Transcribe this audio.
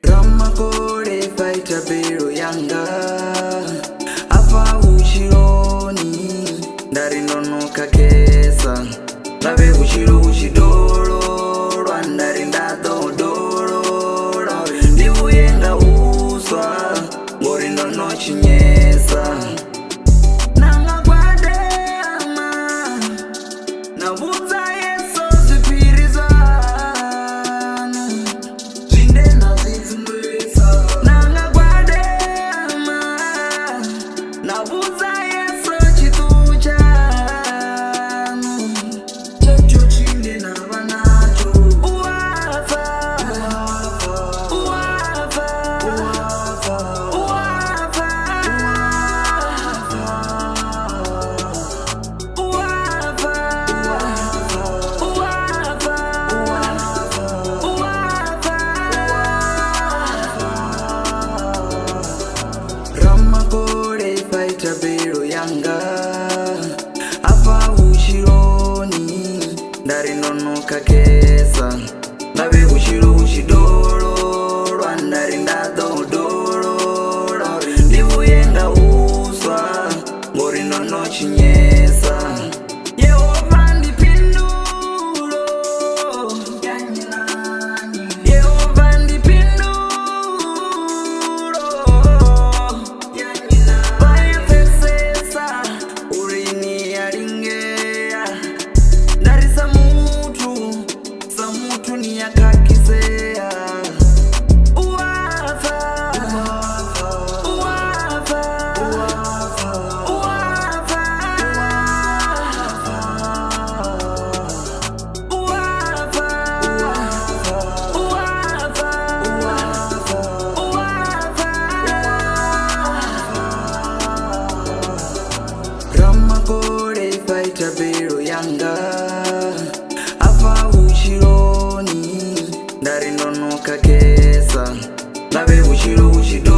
Ramakore fighter biro yanga apa ushironi ndari nonoka kesa lave ushiro ushidoro rwandari ndadodoro ndiuyenga uswa ngori ndonochinyesa nanga kwadema nabudza yeso zvipiriza Ramakore fighter biro yanga apa ushironi ndari nonoka kesa lave ushiro ushidoro rwandari ndadodoro ndiuyenga uswa ngori ndonochinyesa Yehova ndipinduro Yehova ndipinduro Yakakisea uwafa uwafa uwafa uwafa uwafa uwafa Ramakore fighter biro yanga apa ushironi ndari nonoka kesa lave ushiro ushidoro